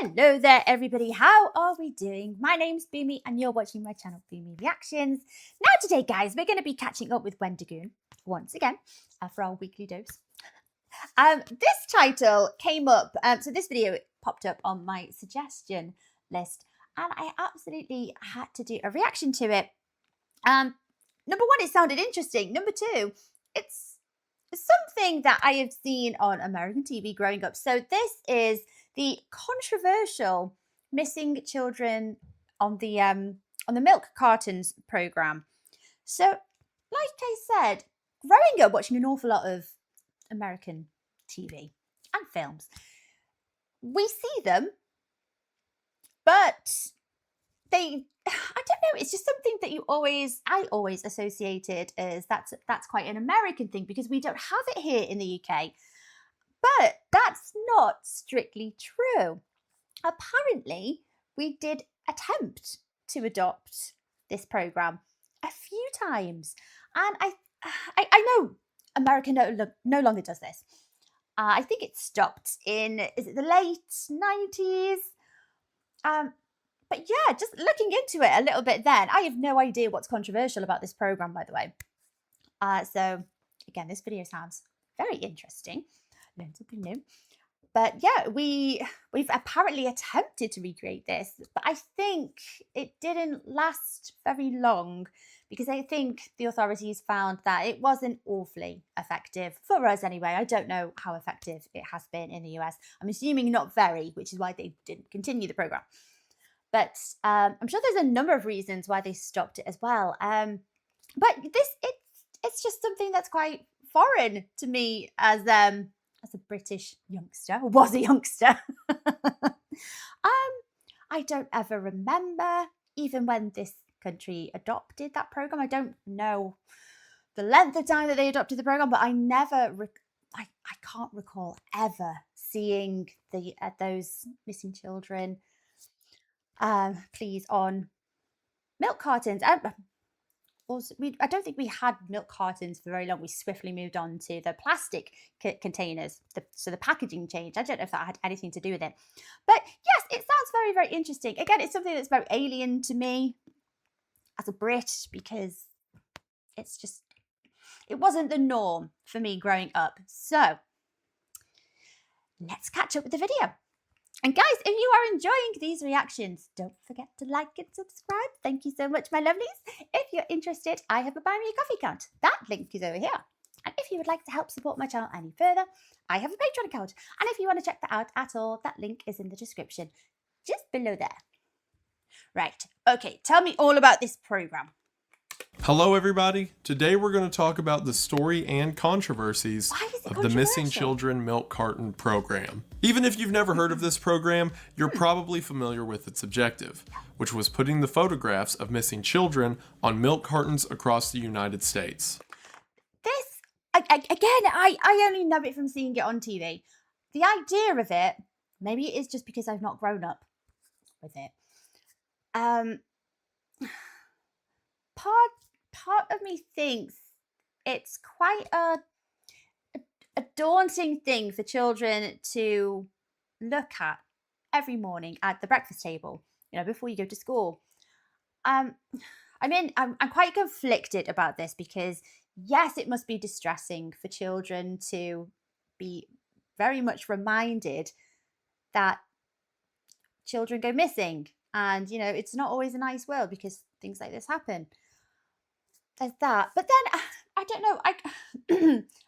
Hello there everybody, how are we doing? My name's Boomy and you're watching my channel Boomy Reactions. Now today guys, we're going to be catching up with Wendigoon once again for our weekly dose. This title came up, so this video popped up on my suggestion list and I absolutely had to do a reaction to it. Number one, it sounded interesting. Number two, it's something that I have seen on American TV growing up. So this is the controversial missing children on the milk cartons program. So, like I said, growing up watching an awful lot of American TV and films, we see them, but I don't know, it's just something that I always associated as that's quite an American thing because we don't have it here in the UK. But that's not strictly true. Apparently, we did attempt to adopt this program a few times. And I know America no longer does this. I think it stopped in, is it the late 90s? But yeah, just looking into it a little bit then, I have no idea what's controversial about this program, by the way. So again, this video sounds very interesting. Learn something new. But yeah, we've apparently attempted to recreate this, but I think it didn't last very long because I think the authorities found that it wasn't awfully effective for us anyway. I don't know how effective it has been in the US. I'm assuming not very, which is why they didn't continue the program. But I'm sure there's a number of reasons why they stopped it as well. But it's just something that's quite foreign to me as a British youngster, or was a youngster. I don't ever remember, even when this country adopted that program. I don't know the length of time that they adopted the program, but I can't recall ever seeing those missing children, please, on milk cartons. Also, I don't think we had milk cartons for very long. We swiftly moved on to the plastic containers. So the packaging changed. I don't know if that had anything to do with it. But yes, it sounds very, very interesting. Again, it's something that's very alien to me as a Brit because it wasn't the norm for me growing up. So let's catch up with the video. And guys, if you are enjoying these reactions, don't forget to like and subscribe. Thank you so much, my lovelies. If you're interested, I have a Buy Me a Coffee account. That link is over here. And if you would like to help support my channel any further, I have a Patreon account. And if you want to check that out at all, that link is in the description, just below there. Right, okay, tell me all about this program. Hello everybody, today we're going to talk about the story and controversies of the Missing Children Milk Carton program. Even if you've never heard of this program, you're probably familiar with its objective, which was putting the photographs of missing children on milk cartons across the United States. This, again, I only know it from seeing it on TV. The idea of it, maybe it is just because I've not grown up with it. Part of me thinks it's quite a daunting thing for children to look at every morning at the breakfast table, you know, before you go to school. I'm quite conflicted about this because yes, it must be distressing for children to be very much reminded that children go missing, and you know, it's not always a nice world because things like this happen. There's that. But then, I don't know,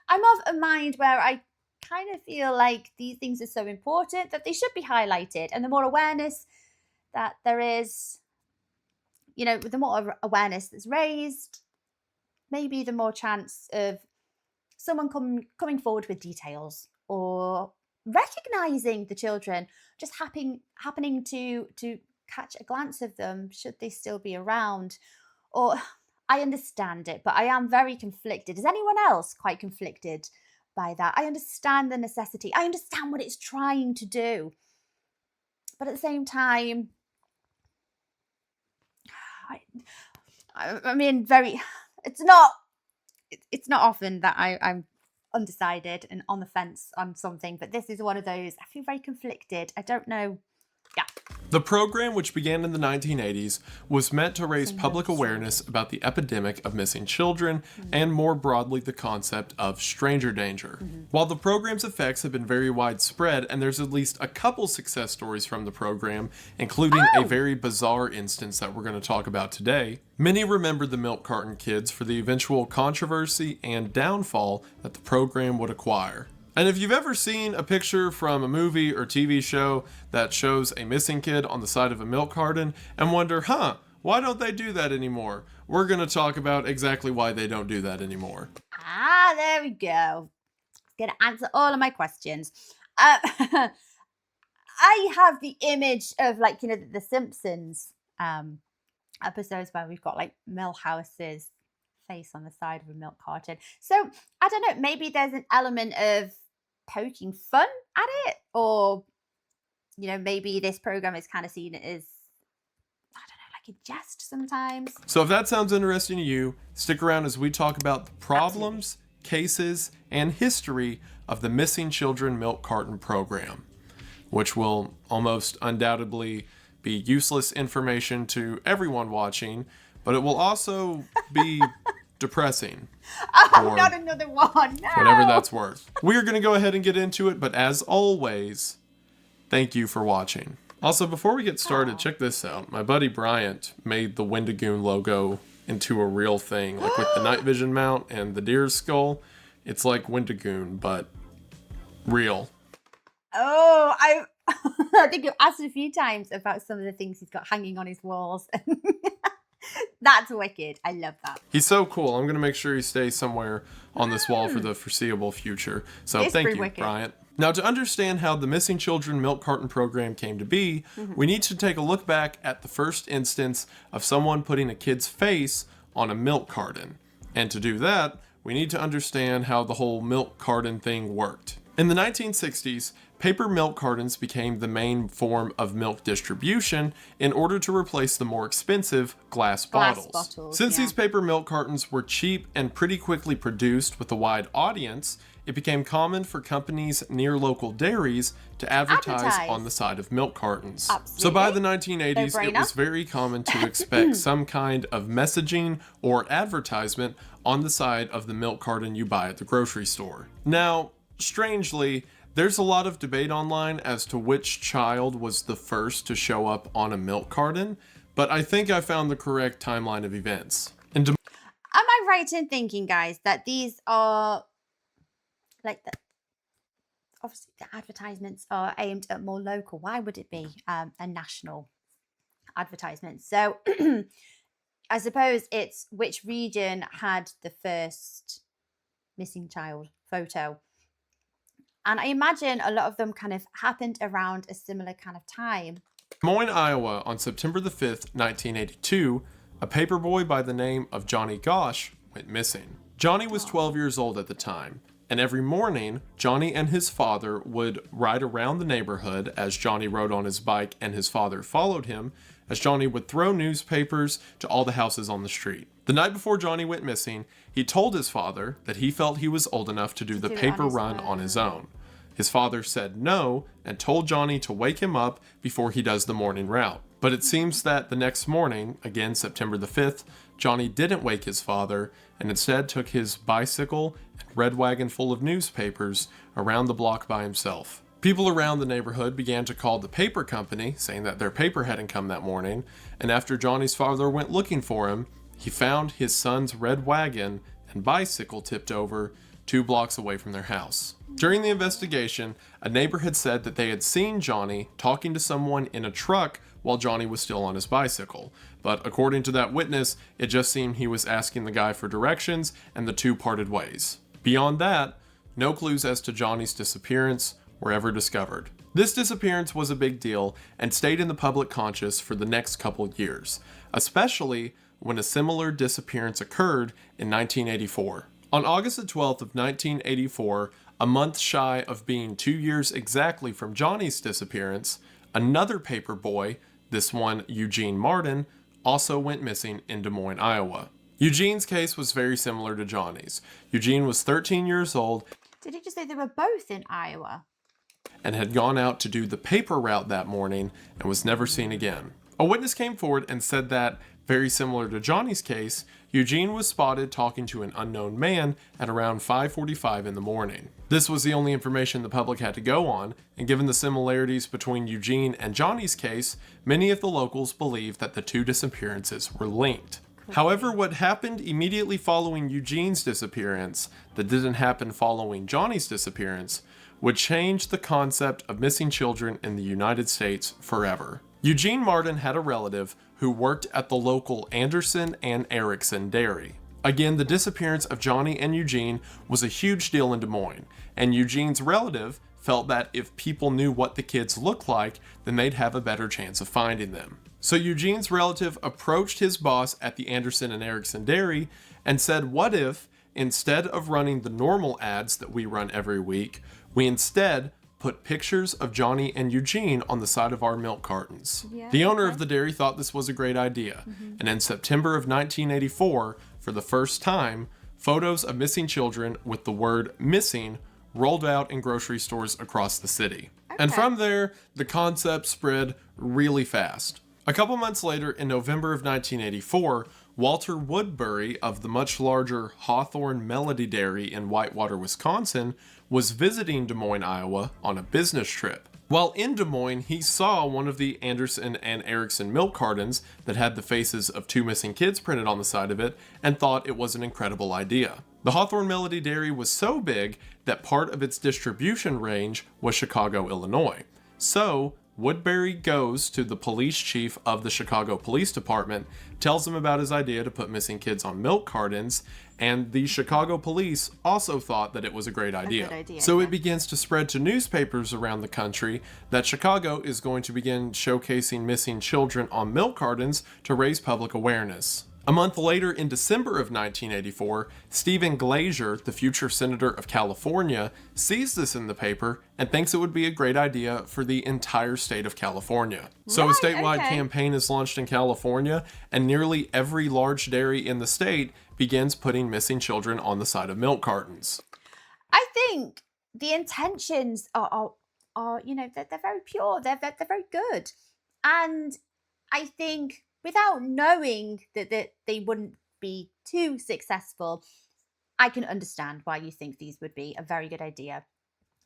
I'm of a mind where I kind of feel like these things are so important that they should be highlighted. And the more awareness that there is, you know, the more awareness that's raised, maybe the more chance of someone coming forward with details or recognizing the children, just happening to catch a glance of them should they still be around. Or I understand it, but I am very conflicted. Is anyone else quite conflicted by that? I understand the necessity. I understand what it's trying to do. But at the same time, it's not often that I'm undecided and on the fence on something, but this is one of those. I feel very conflicted. I don't know The program, which began in the 1980s, was meant to raise public awareness about the epidemic of missing children and more broadly the concept of stranger danger. While the program's effects have been very widespread, and there's at least a couple success stories from the program, including a very bizarre instance that we're going to talk about today, many remember the milk carton kids for the eventual controversy and downfall that the program would acquire. And if you've ever seen a picture from a movie or TV show that shows a missing kid on the side of a milk carton and wonder, why don't they do that anymore? We're going to talk about exactly why they don't do that anymore. There we go. Going to answer all of my questions. I have the image of the Simpsons episodes where we've got Milhouse's face on the side of a milk carton. So I don't know, maybe there's an element of poking fun at it, or maybe this program is kind of seen as, I don't know, like a jest sometimes. So if that sounds interesting to you, stick around as we talk about the problems, cases, and history of the Missing Children Milk Carton program, which will almost undoubtedly be useless information to everyone watching, but it will also be depressing. Oh, not another one. No. Whatever that's worth. We are going to go ahead and get into it, but as always, thank you for watching. Also, before we get started, check this out. My buddy Bryant made the Wendigoon logo into a real thing, like with the night vision mount and the deer's skull. It's like Wendigoon, but real. Oh, I think you've asked a few times about some of the things he's got hanging on his walls. That's wicked. I love that. He's so cool. I'm going to make sure he stays somewhere on this wall for the foreseeable future. So thank you, wicked. Bryant. Now, to understand how the Missing Children Milk Carton program came to be, we need to take a look back at the first instance of someone putting a kid's face on a milk carton. And to do that, we need to understand how the whole milk carton thing worked. In the 1960s, paper milk cartons became the main form of milk distribution in order to replace the more expensive glass bottles. Since these paper milk cartons were cheap and pretty quickly produced with a wide audience, it became common for companies near local dairies to advertise on the side of milk cartons. Absolutely. So by the 1980s, it was very common to expect some kind of messaging or advertisement on the side of the milk carton you buy at the grocery store. Now, strangely, there's a lot of debate online as to which child was the first to show up on a milk carton, but I think I found the correct timeline of events. Am I right in thinking, guys, that these are obviously the advertisements are aimed at more local? Why would it be a national advertisement? So I suppose it's which region had the first missing child photo. And I imagine a lot of them kind of happened around a similar kind of time. Des Moines, Iowa, on September the 5th, 1982, a paperboy by the name of Johnny Gosh went missing. Johnny was 12 years old at the time, and every morning, Johnny and his father would ride around the neighborhood as Johnny rode on his bike and his father followed him, as Johnny would throw newspapers to all the houses on the street. The night before Johnny went missing, he told his father that he felt he was old enough to do the paper run on his own. His father said no and told Johnny to wake him up before he does the morning route. But it seems that the next morning, again September the 5th, Johnny didn't wake his father and instead took his bicycle and red wagon full of newspapers around the block by himself. People around the neighborhood began to call the paper company, saying that their paper hadn't come that morning, and after Johnny's father went looking for him, he found his son's red wagon and bicycle tipped over 2 blocks away from their house. During the investigation, a neighbor had said that they had seen Johnny talking to someone in a truck while Johnny was still on his bicycle. But according to that witness, it just seemed he was asking the guy for directions and the two parted ways. Beyond that, no clues as to Johnny's disappearance were ever discovered. This disappearance was a big deal and stayed in the public conscious for the next couple years, especially when a similar disappearance occurred in 1984. On August the 12th of 1984, a month shy of being 2 years exactly from Johnny's disappearance, another paper boy, this one Eugene Martin, also went missing in Des Moines, Iowa. Eugene's case was very similar to Johnny's. Eugene was 13 years old. Did he just say they were both in Iowa? and had gone out to do the paper route that morning and was never seen again. A witness came forward and said that, very similar to Johnny's case, Eugene was spotted talking to an unknown man at around 5:45 in the morning. This was the only information the public had to go on, and given the similarities between Eugene and Johnny's case, many of the locals believed that the two disappearances were linked. However, what happened immediately following Eugene's disappearance that didn't happen following Johnny's disappearance would change the concept of missing children in the United States forever. Eugene Martin had a relative who worked at the local Anderson and Erickson dairy. Again, the disappearance of Johnny and Eugene was a huge deal in Des Moines, and Eugene's relative felt that if people knew what the kids looked like, then they'd have a better chance of finding them. So Eugene's relative approached his boss at the Anderson and Erickson dairy and said, what if, instead of running the normal ads that we run every week, we instead put pictures of Johnny and Eugene on the side of our milk cartons. Yeah, the owner of the dairy thought this was a great idea, and in September of 1984, for the first time, photos of missing children with the word missing rolled out in grocery stores across the city. Okay. And from there, the concept spread really fast. A couple months later, in November of 1984, Walter Woodbury of the much larger Hawthorne Melody Dairy in Whitewater, Wisconsin, was visiting Des Moines, Iowa on a business trip. While in Des Moines, he saw one of the Anderson and Erickson milk cartons that had the faces of two missing kids printed on the side of it and thought it was an incredible idea. The Hawthorne Melody Dairy was so big that part of its distribution range was Chicago, Illinois. So, Woodbury goes to the police chief of the Chicago Police Department, tells him about his idea to put missing kids on milk cartons, and the Chicago police also thought that it was a great idea. So it begins to spread to newspapers around the country that Chicago is going to begin showcasing missing children on milk cartons to raise public awareness. A month later, in December of 1984, Stephen Glazier, the future senator of California, sees this in the paper and thinks it would be a great idea for the entire state of California. So a statewide campaign is launched in California, and nearly every large dairy in the state begins putting missing children on the side of milk cartons. I think the intentions are they're very pure, they're very good. And I think without knowing that they wouldn't be too successful, I can understand why you think these would be a very good idea.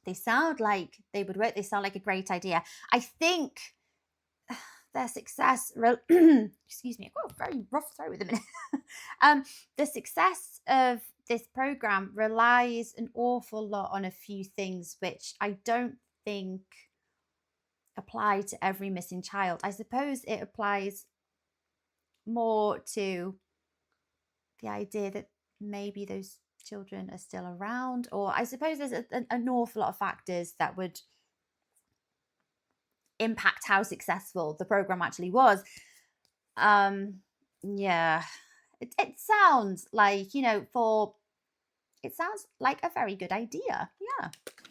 They sound like they would work. They sound like a great idea. I think their success, excuse me, I've got a very rough throat with a minute. The success of this program relies an awful lot on a few things, which I don't think apply to every missing child. I suppose it applies more to the idea that maybe those children are still around, or I suppose there's an awful lot of factors that would impact how successful the program actually was. Yeah, it sounds like, it sounds like a very good idea. Yeah.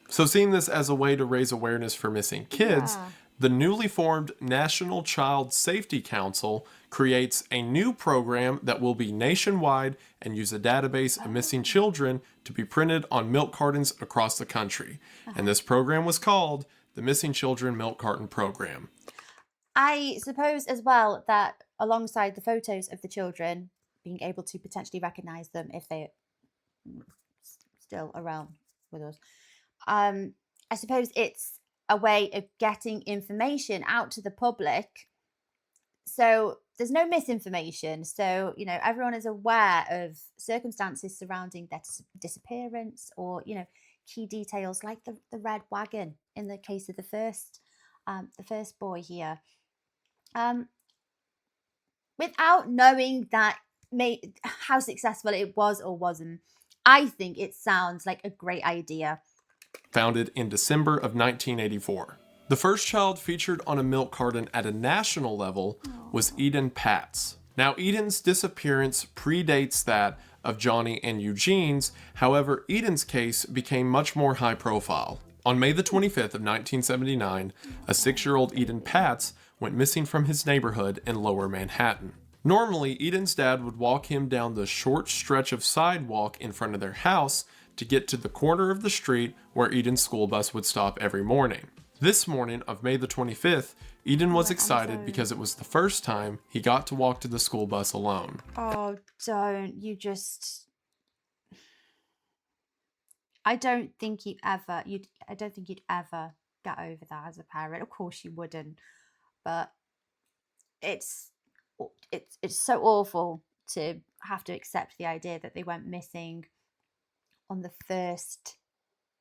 So seeing this as a way to raise awareness for missing kids, the newly formed National Child Safety Council creates a new program that will be nationwide and use a database of missing children to be printed on milk cartons across the country. And this program was called the Missing Children Milk Carton Program. I suppose as well that alongside the photos of the children, being able to potentially recognize them if they're still around with us, I suppose it's a way of getting information out to the public, so there's no misinformation. So everyone is aware of circumstances surrounding their disappearance, or key details like the red wagon in the case of the first boy here, without knowing how successful it was or wasn't. I think it sounds like a great idea. Founded in December of 1984. The first child featured on a milk carton at a national level was Eden Patz. Now, Eden's disappearance predates that of Johnny and Eugene's. However, Eden's case became much more high profile. On May the 25th of 1979, a 6-year-old Eden Patz went missing from his neighborhood in Lower Manhattan. Normally, Eden's dad would walk him down the short stretch of sidewalk in front of their house to get to the corner of the street where Eden's school bus would stop every morning. This morning of May the 25th, Eden was excited because it was the first time he got to walk to the school bus alone. Oh, don't. You just... I don't think you'd ever get over that as a parent. Of course you wouldn't. But it's so awful to have to accept the idea that they went missing on the first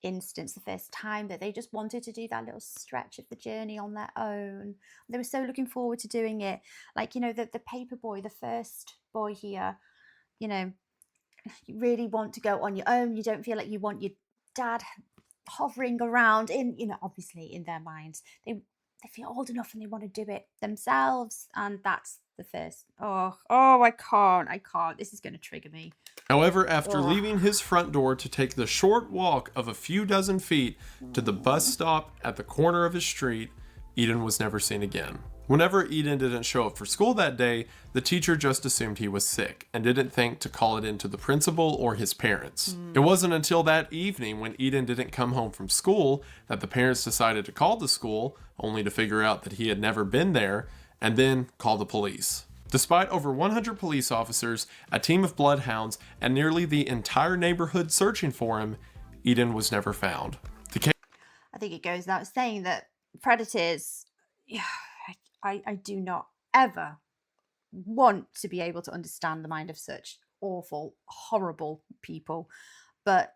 instance, the first time that they just wanted to do that little stretch of the journey on their own. They were so looking forward to doing it. Like, the paper boy, the first boy here, you really want to go on your own. You don't feel like you want your dad hovering around obviously in their minds. They feel old enough and they want to do it themselves. And that's the first. Oh, I can't. This is going to trigger me. However, after leaving his front door to take the short walk of a few dozen feet to the bus stop at the corner of his street, Eden was never seen again. Whenever Eden didn't show up for school that day, the teacher just assumed he was sick and didn't think to call it into the principal or his parents. It wasn't until that evening when Eden didn't come home from school that the parents decided to call the school, only to figure out that he had never been there, and then call the police. Despite over 100 police officers, a team of bloodhounds, and nearly the entire neighborhood searching for him, Eden was never found. I think it goes without saying that predators... I do not ever want to be able to understand the mind of such awful, horrible people. But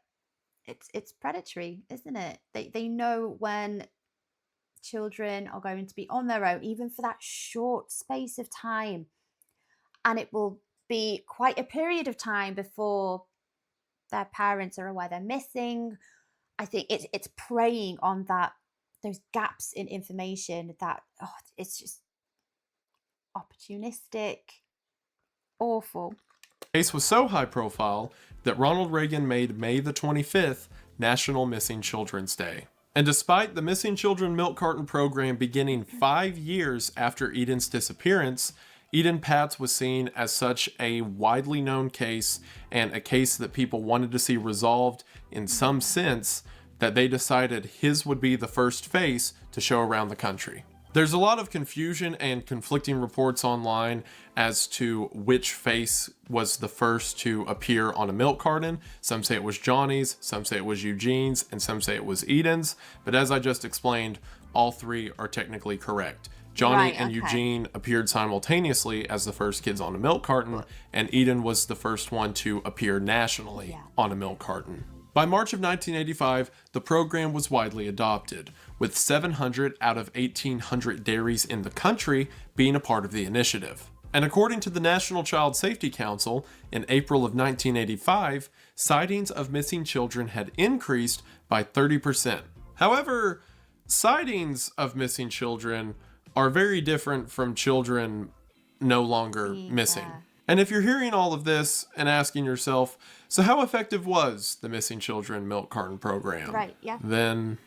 it's predatory, isn't it? They know when children are going to be on their own, even for that short space of time. And it will be quite a period of time before their parents are aware they're missing. I think it's preying on those gaps in information that it's just opportunistic, awful. The case was so high profile that Ronald Reagan made May the 25th National Missing Children's Day. And despite the Missing Children Milk Carton program beginning 5 years after Eden's disappearance, Eden Patz was seen as such a widely known case and a case that people wanted to see resolved in some sense that they decided his would be the first face to show around the country. There's a lot of confusion and conflicting reports online as to which face was the first to appear on a milk carton. Some say it was Johnny's, some say it was Eugene's, and some say it was Eden's. But as I just explained, all three are technically correct. Johnny and Eugene appeared simultaneously as the first kids on a milk carton, and Eden was the first one to appear nationally on a milk carton. By March of 1985, the program was widely adopted, with 700 out of 1,800 dairies in the country being a part of the initiative. And according to the National Child Safety Council, in April of 1985, sightings of missing children had increased by 30%. However, sightings of missing children are very different from children no longer missing. And if you're hearing all of this and asking yourself, so how effective was the Missing Children Milk Carton program? Right, yeah. Then,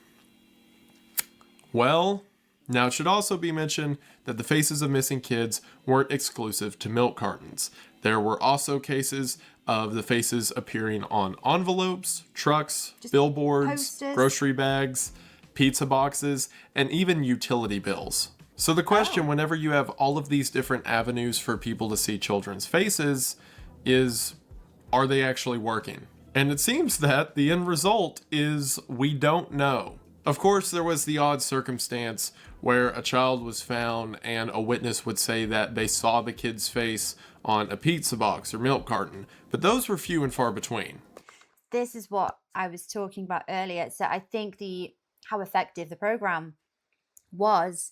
well, now it should also be mentioned that the faces of missing kids weren't exclusive to milk cartons. There were also cases of the faces appearing on envelopes, trucks, billboards, posters, grocery bags, pizza boxes, and even utility bills. So the question, whenever you have all of these different avenues for people to see children's faces, is, are they actually working? And it seems that the end result is we don't know. Of course, there was the odd circumstance where a child was found and a witness would say that they saw the kid's face on a pizza box or milk carton, but those were few and far between. This is what I was talking about earlier. So I think how effective the program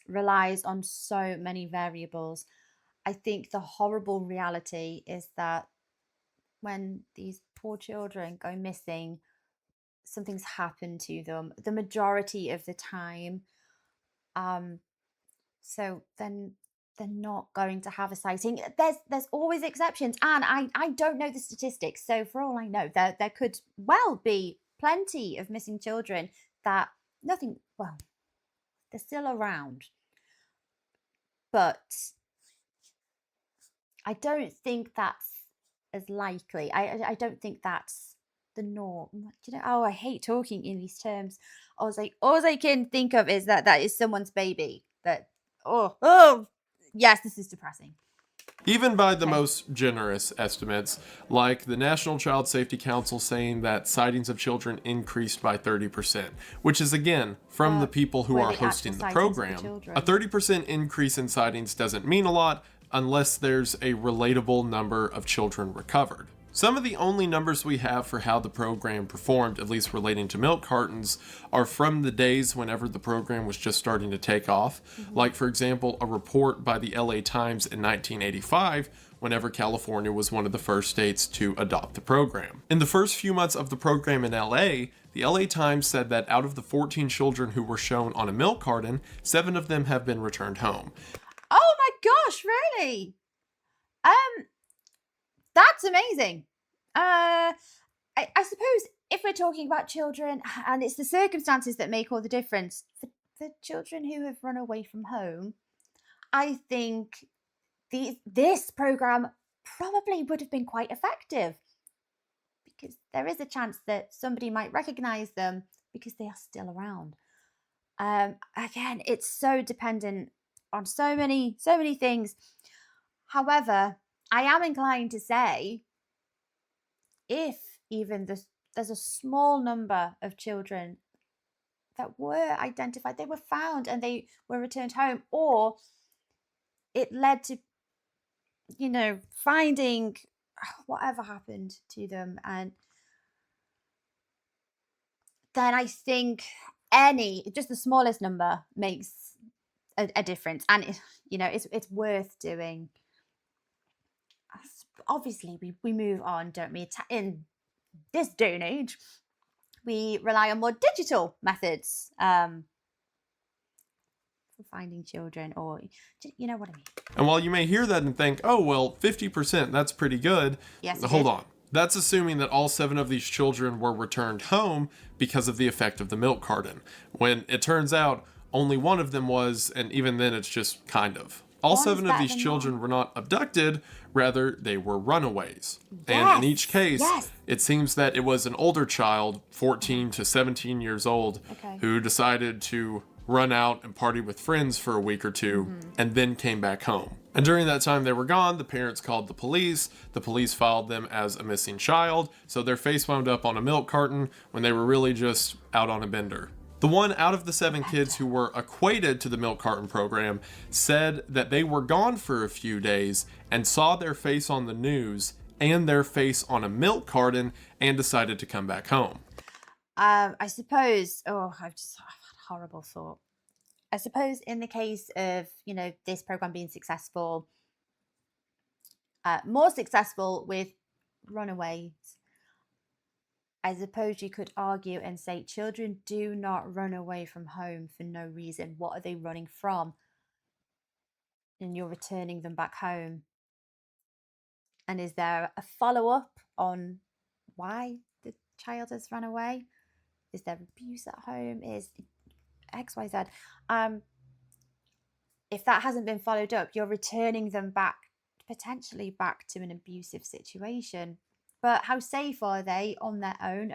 relies on so many variables. I think the horrible reality is that when these poor children go missing, something's happened to them the majority of the time. So then they're not going to have a sighting. There's always exceptions, and I don't know the statistics. So for all I know, there could well be plenty of missing children that they're still around. But I don't think that's as likely. I don't think that's the norm. I hate talking in these terms. All I can think of is that that is someone's baby. That oh yes, this is depressing. Even by the Okay. most generous estimates, like the National Child Safety Council saying that sightings of children increased by 30%, which is again from the people who Were are the actual hosting the sightings of the program. children? A 30% increase in sightings doesn't mean a lot unless there's a relatable number of children recovered. Some of the only numbers we have for how the program performed, at least relating to milk cartons, are from the days whenever the program was just starting to take off. Like, for example, a report by the LA Times in 1985, whenever California was one of the first states to adopt the program. In the first few months of the program in LA, the LA Times said that out of the 14 children who were shown on a milk carton, 7 of them have been returned home. Oh my gosh, really? That's amazing. I suppose if we're talking about children, and it's the circumstances that make all the difference, for children who have run away from home, I think this program probably would have been quite effective because there is a chance that somebody might recognize them because they are still around. Again, it's so dependent on so many things. However, I am inclined to say if even there's a small number of children that were identified, they were found and they were returned home, or it led to, finding whatever happened to them. And then I think just the smallest number makes a difference. And, it's worth doing. Obviously, we move on, don't we? In this day and age, we rely on more digital methods for finding children, or you know what I mean. And while you may hear that and think, oh, well, 50%, that's pretty good. Yes. Hold on. That's assuming that all 7 of these children were returned home because of the effect of the milk carton, when it turns out only one of them was, and even then it's just kind of. All 7 of these children were not abducted, rather they were runaways. And in each case, it seems that it was an older child, 14 to 17 years old, who decided to run out and party with friends for a week or two, and then came back home. And during that time they were gone, the parents called the police. The police filed them as a missing child, so their face wound up on a milk carton when they were really just out on a bender. The one out of the 7 kids who were equated to the milk carton program said that they were gone for a few days and saw their face on the news and their face on a milk carton and decided to come back home. I suppose, I've had a horrible thought. I suppose in the case of, this program being successful, more successful with runaways, I suppose you could argue and say children do not run away from home for no reason. What are they running from? And you're returning them back home. And is there a follow-up on why the child has run away? Is there abuse at home? Is XYZ? If that hasn't been followed up, you're returning them potentially back to an abusive situation. But how safe are they on their own?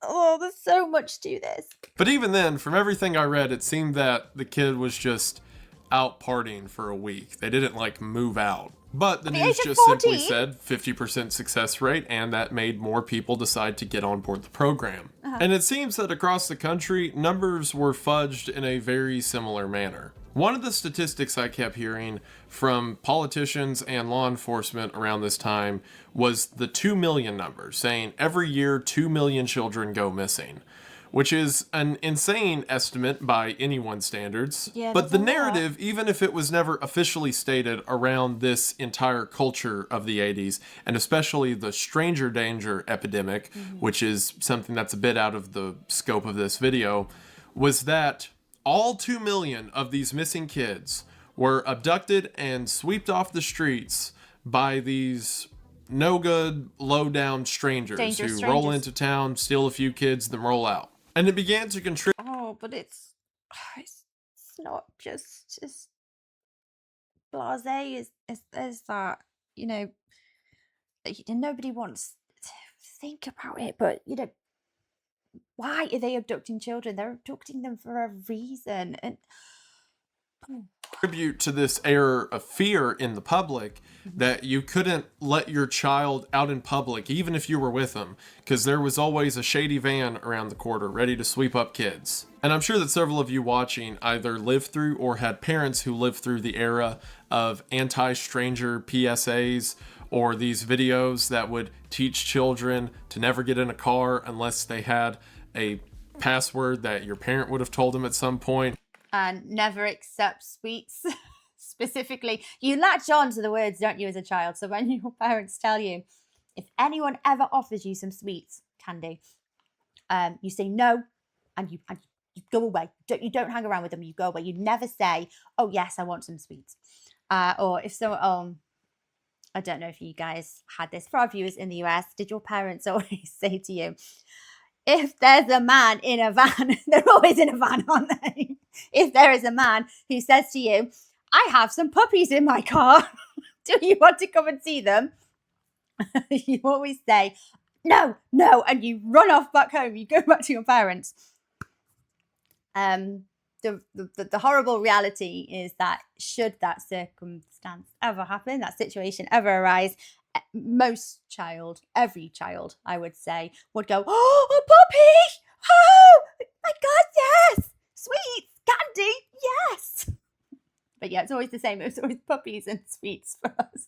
There's so much to this. But even then, from everything I read, it seemed that the kid was just out partying for a week. They didn't move out. But the news just simply said 50% success rate, and that made more people decide to get on board the program. And it seems that across the country, numbers were fudged in a very similar manner. One of the statistics I kept hearing from politicians and law enforcement around this time was the 2 million number, saying every year 2 million children go missing, which is an insane estimate by anyone's standards. But the narrative, even if it was never officially stated around this entire culture of the 80s, and especially the stranger danger epidemic, which is something that's a bit out of the scope of this video, was that all 2 million of these missing kids were abducted and swept off the streets by these no good, low down strangers who roll into town, steal a few kids, then roll out. And it began to contribute. Oh, but it's not just as blasé as that. Nobody wants think about it, but why are they abducting children? They're abducting them for a reason. And contribute to this air of fear in the public that you couldn't let your child out in public, even if you were with them, because there was always a shady van around the corner ready to sweep up kids. And I'm sure that several of you watching either lived through or had parents who lived through the era of anti-stranger PSAs or these videos that would teach children to never get in a car unless they had a password that your parent would have told them at some point. And never accept sweets. Specifically, you latch on to the words, don't you, as a child? So when your parents tell you, if anyone ever offers you some sweets, candy, you say no, and you go away. You don't hang around with them. You go away. You never say, "Oh yes, I want some sweets." Or if someone, I don't know if you guys had this. For our viewers in the US, did your parents always say to you, if there's a man in a van, they're always in a van, aren't they? If there is a man who says to you, I have some puppies in my car, do you want to come and see them? You always say, no, and you run off back home. You go back to your parents. The horrible reality is that should that circumstance ever happen, that situation ever arise, every child, I would say, would go, oh, a puppy! Oh, my God, yes! Sweets, candy, yes! But yeah, it's always the same. It's always puppies and sweets for us.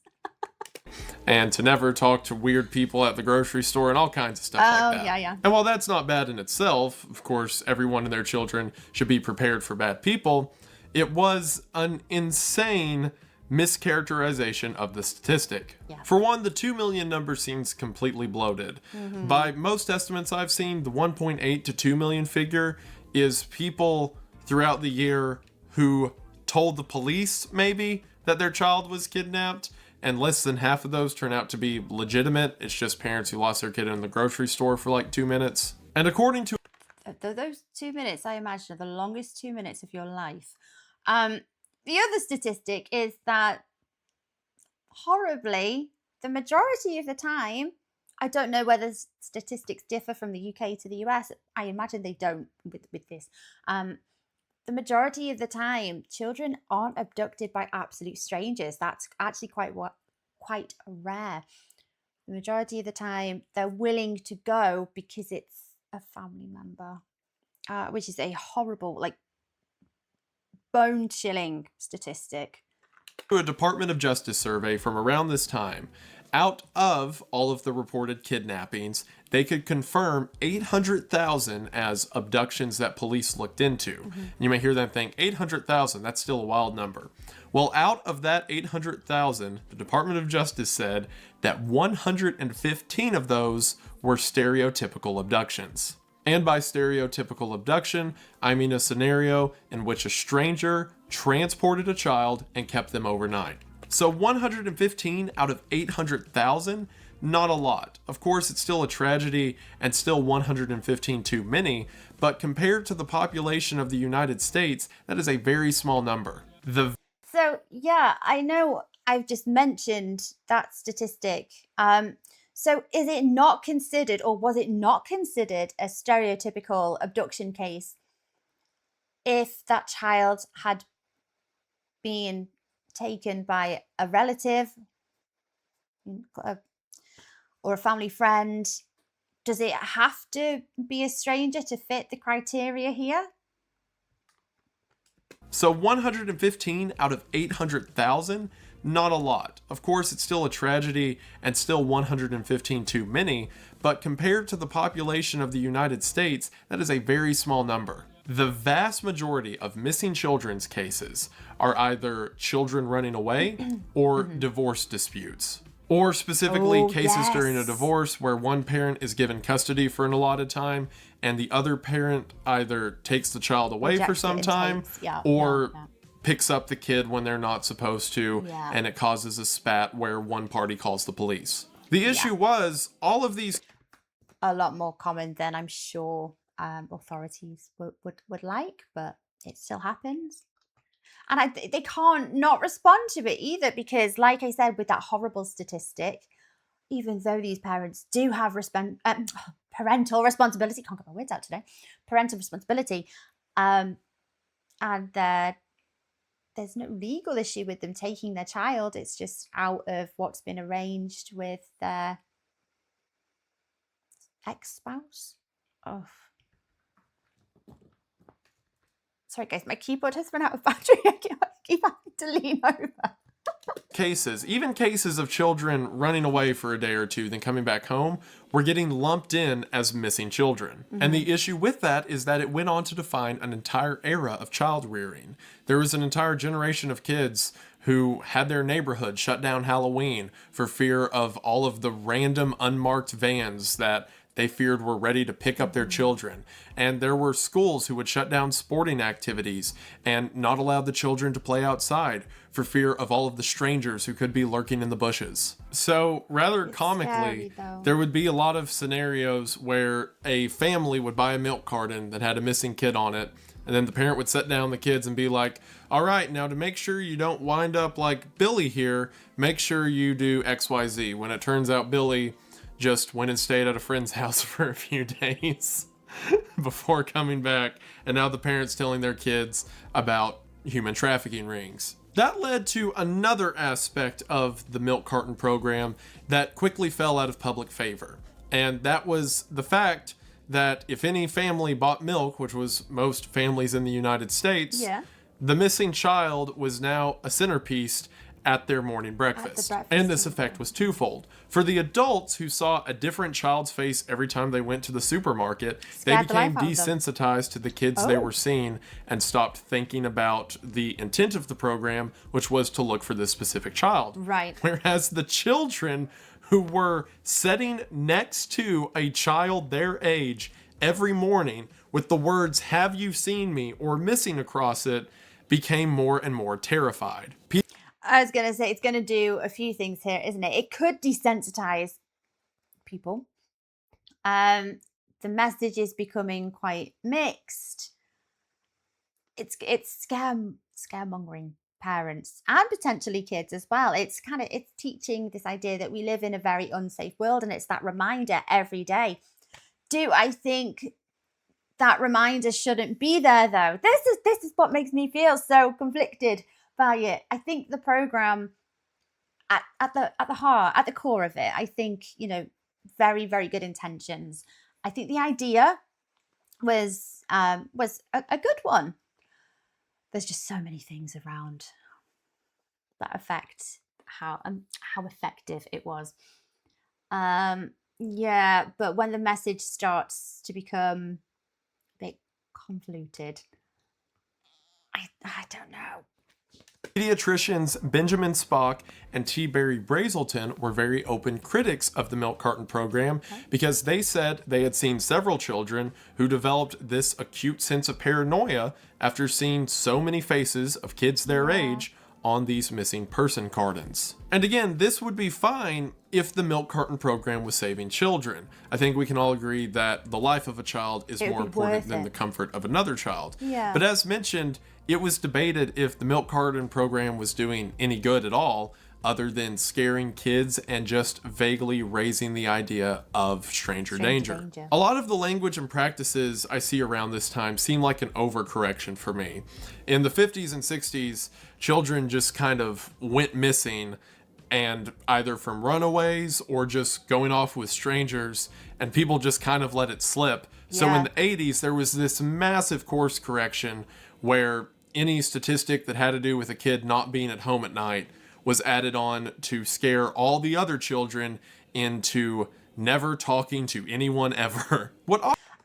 And to never talk to weird people at the grocery store and all kinds of stuff like that. Yeah. And while that's not bad in itself, of course, everyone and their children should be prepared for bad people, it was an insane mischaracterization of the statistic. Yeah. For one, the 2 million number seems completely bloated. By most estimates I've seen, the 1.8 to 2 million figure is people throughout the year who told the police, maybe, that their child was kidnapped, and less than half of those turn out to be legitimate. It's just parents who lost their kid in the grocery store for like 2 minutes. And according to those 2 minutes, I imagine, are the longest 2 minutes of your life. The other statistic is that, horribly, the majority of the time, I don't know whether statistics differ from the UK to the US. I imagine they don't with this. The majority of the time, children aren't abducted by absolute strangers. That's actually quite rare. The majority of the time, they're willing to go because it's a family member, which is a horrible, bone-chilling statistic. A Department of Justice survey from around this time, out of all of the reported kidnappings, they could confirm 800,000 as abductions that police looked into. You may hear them think, 800,000, that's still a wild number. Well, out of that 800,000, the Department of Justice said that 115 of those were stereotypical abductions. And by stereotypical abduction, I mean a scenario in which a stranger transported a child and kept them overnight. So 115 out of 800,000, not a lot. Of course, it's still a tragedy and still 115 too many, but compared to the population of the United States, that is a very small number. So, yeah, I know I've just mentioned that statistic. So is it not considered, or was it not considered, a stereotypical abduction case if that child had been taken by a relative or a family friend? Does it have to be a stranger to fit the criteria here? So 115 out of 800,000, not a lot. Of course, it's still a tragedy and still 115 too many, but compared to the population of the United States, that is a very small number. The vast majority of missing children's cases are either children running away or divorce disputes. Or specifically cases during a divorce where one parent is given custody for an allotted time and the other parent either takes the child away for some time or picks up the kid when they're not supposed to, and it causes a spat where one party calls the police. The issue was all of these... A lot more common than I'm sure authorities would like, but it still happens. And they can't not respond to it either, because like I said, with that horrible statistic, even though these parents do have parental responsibility, can't get my words out today, parental responsibility, um, and there's no legal issue with them taking their child. It's just out of what's been arranged with their ex-spouse. Oh, sorry guys, my keyboard has run out of battery. I keep having to lean over. Even cases of children running away for a day or two, then coming back home, were getting lumped in as missing children. Mm-hmm. And the issue with that is that it went on to define an entire era of child rearing. There was an entire generation of kids who had their neighborhood shut down Halloween for fear of all of the random unmarked vans that they feared were ready to pick up their children. And there were schools who would shut down sporting activities and not allow the children to play outside for fear of all of the strangers who could be lurking in the bushes. So rather comically, there would be a lot of scenarios where a family would buy a milk carton that had a missing kid on it, and then the parent would set down the kids and be like, all right, now to make sure you don't wind up like Billy here, make sure you do XYZ. When it turns out Billy just went and stayed at a friend's house for a few days before coming back, and now the parents telling their kids about human trafficking rings. That led to another aspect of the milk carton program that quickly fell out of public favor, and that was the fact that if any family bought milk, which was most families in the United States, the missing child was now a centerpiece at their morning breakfast. And this effect was twofold. For the adults who saw a different child's face every time they went to the supermarket, they became desensitized to the kids they were seeing and stopped thinking about the intent of the program, which was to look for this specific child. Right. Whereas the children who were sitting next to a child their age every morning with the words, "Have you seen me?" or missing across it, became more and more terrified. I was going to say, it's going to do a few things here, isn't it? It could desensitize people. The message is becoming quite mixed. It's scaremongering parents and potentially kids as well. It's teaching this idea that we live in a very unsafe world, and it's that reminder every day. Do I think that reminder shouldn't be there though? This is what makes me feel so conflicted by it. I think the program at the heart, at the core of it, I think, very, very good intentions. I think the idea was a good one. There's just so many things around that affect how effective it was. But when the message starts to become a bit convoluted, I don't know. Pediatricians Benjamin Spock and T. Barry Brazelton were very open critics of the milk carton program because they said they had seen several children who developed this acute sense of paranoia after seeing so many faces of kids their age on these missing person cartons. And again, this would be fine if the milk carton program was saving children. I think we can all agree that the life of a child is more important than the comfort of another child. Yeah. But as mentioned, it was debated if the milk carton program was doing any good at all, other than scaring kids and just vaguely raising the idea of stranger danger. A lot of the language and practices I see around this time seem like an overcorrection for me. In the 50s and 60s, children just kind of went missing, and either from runaways or just going off with strangers, and people just kind of let it slip. So in the 80s, there was this massive course correction where any statistic that had to do with a kid not being at home at night was added on to scare all the other children into never talking to anyone ever.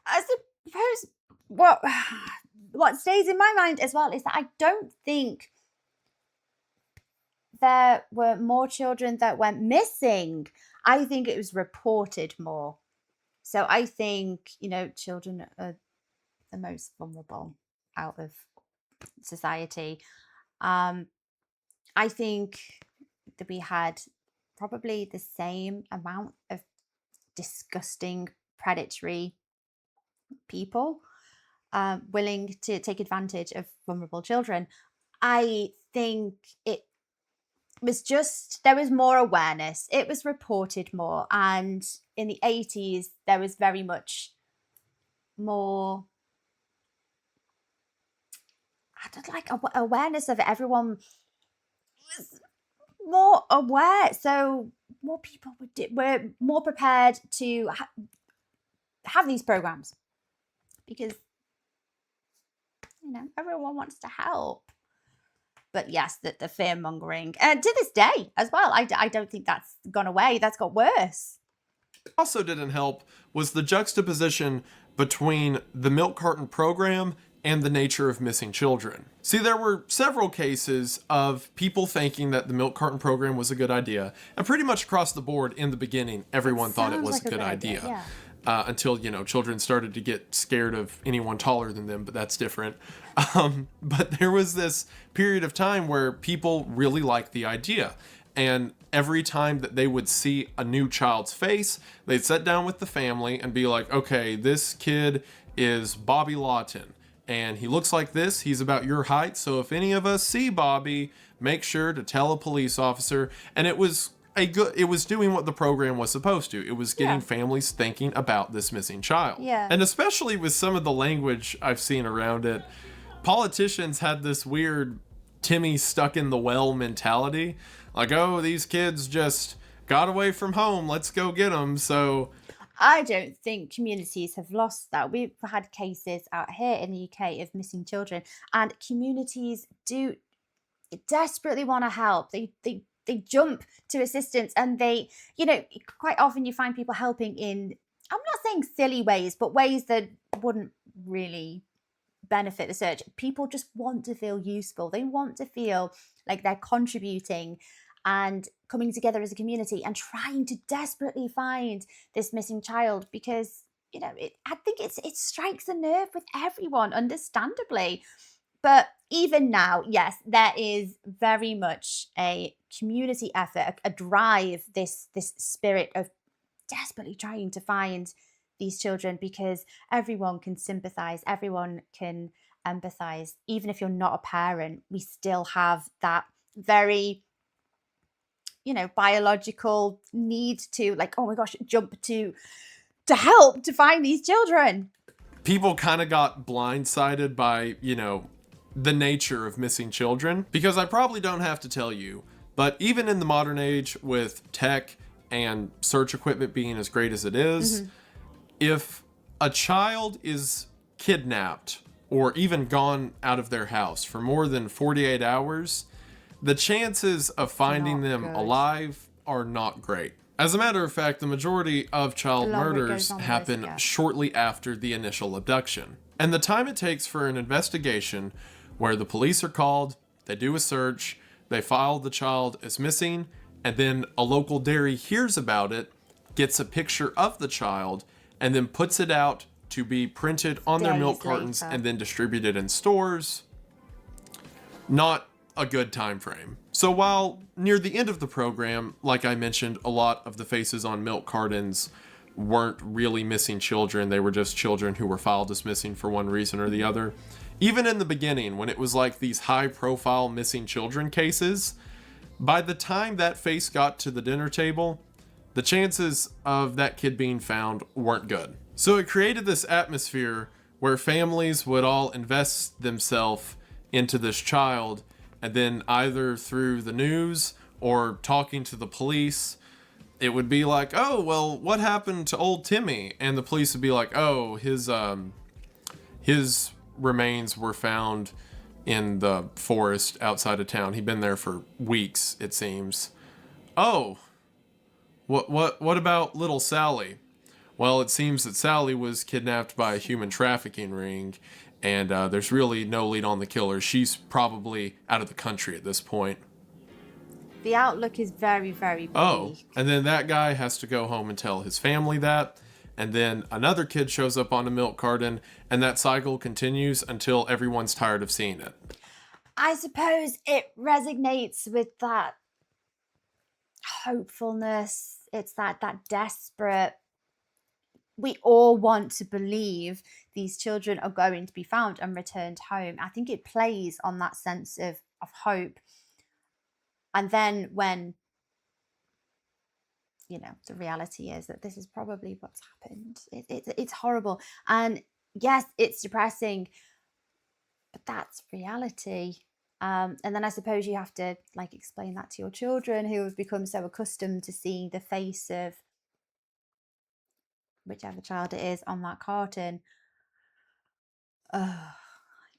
I suppose what stays in my mind as well is that I don't think there were more children that went missing. I think it was reported more. So I think, children are the most vulnerable out of society. I think that we had probably the same amount of disgusting, predatory people willing to take advantage of vulnerable children. I think it was just, there was more awareness. It was reported more. And in the 80s, there was very much more, I don't like awareness of it. Everyone was more aware. So more people were more prepared to have these programs because, everyone wants to help. But yes, the fear mongering, and to this day as well, I don't think that's gone away. That's got worse. Also didn't help was the juxtaposition between the milk carton program and the nature of missing children. See, there were several cases of people thinking that the milk carton program was a good idea, and pretty much across the board in the beginning, everyone thought it was like a good idea. Yeah. Until, children started to get scared of anyone taller than them, but that's different. But there was this period of time where people really liked the idea. And every time that they would see a new child's face, they'd sit down with the family and be like, okay, this kid is Bobby Lawton, and he looks like this. He's about your height. So if any of us see Bobby, make sure to tell a police officer. And it was doing what the program was supposed to. It was getting families thinking about this missing child. Yeah. And especially with some of the language I've seen around it, politicians had this weird Timmy stuck in the well mentality. Like, oh, these kids just got away from home. Let's go get them. So I don't think communities have lost that. We've had cases out here in the UK of missing children, and communities do desperately want to help. They jump to assistance, and they, quite often you find people helping in, I'm not saying silly ways, but ways that wouldn't really benefit the search. People just want to feel useful. They want to feel like they're contributing and coming together as a community and trying to desperately find this missing child, because, I think it strikes a nerve with everyone, understandably. But even now, yes, there is very much a community effort, a drive, this spirit of desperately trying to find these children, because everyone can sympathize, everyone can empathize. Even if you're not a parent, we still have that very, biological need to, like, oh my gosh, jump to help to find these children. People kind of got blindsided by, the nature of missing children, because I probably don't have to tell you, but even in the modern age with tech and search equipment being as great as it is, if a child is kidnapped or even gone out of their house for more than 48 hours, the chances of finding them alive are not great. As a matter of fact, the majority of child murders happen shortly after the initial abduction. And the time it takes for an investigation where the police are called, they do a search, they file the child as missing, and then a local dairy hears about it, gets a picture of the child, and then puts it out to be printed on their milk cartons and then distributed in stores. Not a good time frame. So while near the end of the program, like I mentioned, a lot of the faces on milk cartons weren't really missing children. They were just children who were filed as missing for one reason or the other. Even in the beginning, when it was like these high-profile missing children cases, by the time that face got to the dinner table, the chances of that kid being found weren't good. So it created this atmosphere where families would all invest themselves into this child, and then either through the news or talking to the police, it would be like, oh, well, what happened to old Timmy? And the police would be like, oh, his remains were found in the forest outside of town. He'd been there for weeks, it seems. Oh, what about little Sally? Well, it seems that Sally was kidnapped by a human trafficking ring, and there's really no lead on the killer. She's probably out of the country at this point. The outlook is very, very bleak. Oh, and then that guy has to go home and tell his family that, and then another kid shows up on a milk carton, and that cycle continues until everyone's tired of seeing it. I suppose it resonates with that hopefulness. It's that desperate, we all want to believe these children are going to be found and returned home. I think it plays on that sense of hope. And then when, the reality is that this is probably what's happened. It's horrible. And yes, it's depressing, but that's reality. And then I suppose you have to like explain that to your children who have become so accustomed to seeing the face of whichever child it is on that carton. Oh,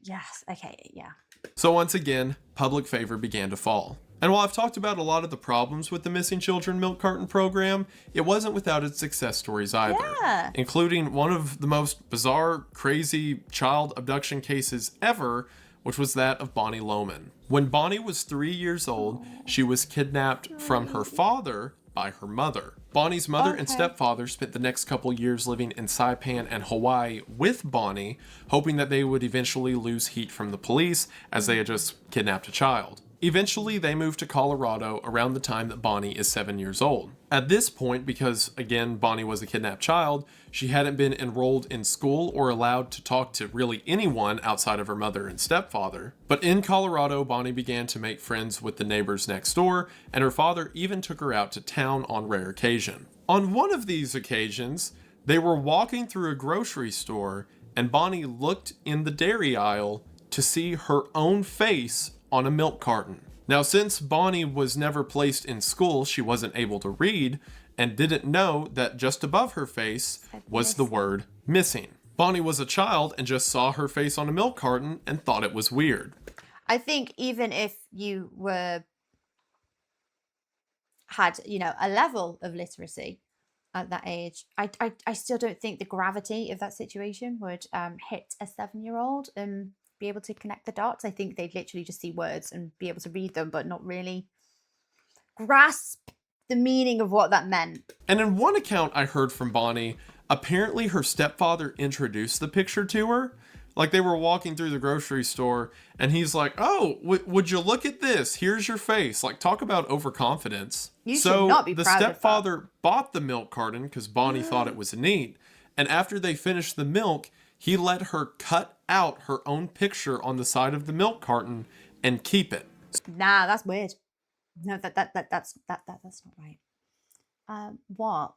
yes. Okay. Yeah. So once again, public favor began to fall. And while I've talked about a lot of the problems with the Missing Children Milk Carton program, it wasn't without its success stories either, including one of the most bizarre, crazy child abduction cases ever, which was that of Bonnie Loman. When Bonnie was 3 years old, she was kidnapped from her father by her mother. Bonnie's mother and stepfather spent the next couple years living in Saipan and Hawaii with Bonnie, hoping that they would eventually lose heat from the police as they had just kidnapped a child. Eventually, they moved to Colorado around the time that Bonnie is 7 years old. At this point, because again, Bonnie was a kidnapped child, she hadn't been enrolled in school or allowed to talk to really anyone outside of her mother and stepfather. But in Colorado, Bonnie began to make friends with the neighbors next door, and her father even took her out to town on rare occasion. On one of these occasions, they were walking through a grocery store, and Bonnie looked in the dairy aisle to see her own face on a milk carton. Now, since Bonnie was never placed in school, she wasn't able to read and didn't know that just above her face was the word missing. Bonnie was a child and just saw her face on a milk carton and thought it was weird. I think even if you had a level of literacy at that age, I still don't think the gravity of that situation would hit a 7-year-old and be able to connect the dots. I think they'd literally just see words and be able to read them, but not really grasp the meaning of what that meant. And in one account I heard from Bonnie, apparently her stepfather introduced the picture to her. Like they were walking through the grocery store and he's like, oh, would you look at this? Here's your face. Like, talk about overconfidence. You should not be proud of that. So the stepfather bought the milk carton because Bonnie thought it was neat. And after they finished the milk, he let her cut out her own picture on the side of the milk carton and keep it. Nah, that's weird. No, that's not right. What?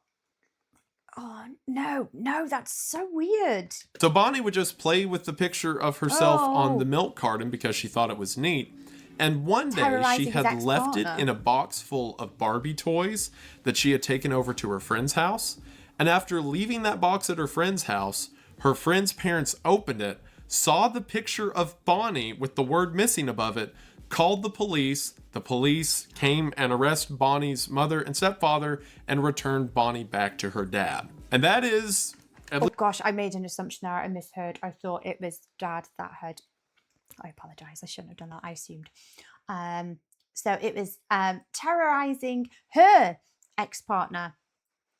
Oh, no, that's so weird. So Bonnie would just play with the picture of herself on the milk carton because she thought it was neat. And one day she had left it in a box full of Barbie toys that she had taken over to her friend's house. And after leaving that box at her friend's house, her friend's parents opened it, saw the picture of Bonnie with the word missing above it, called the police. The police came and arrested Bonnie's mother and stepfather and returned Bonnie back to her dad. And that is... Oh gosh, I made an assumption there. I misheard. I thought it was dad that had... I apologise. I shouldn't have done that. I assumed. So it was terrorising her ex-partner.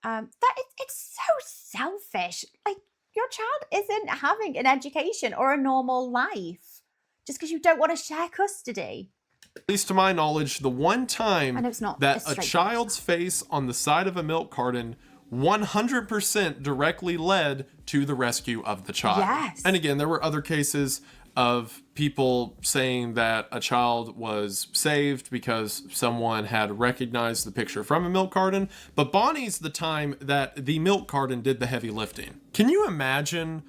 It's so selfish. Like, your child isn't having an education or a normal life just because you don't want to share custody. At least to my knowledge, the one time that a child's face on the side of a milk carton 100% directly led to the rescue of the child. Yes. And again, there were other cases of people saying that a child was saved because someone had recognized the picture from a milk carton. But Bonnie's the time that the milk carton did the heavy lifting. Can you imagine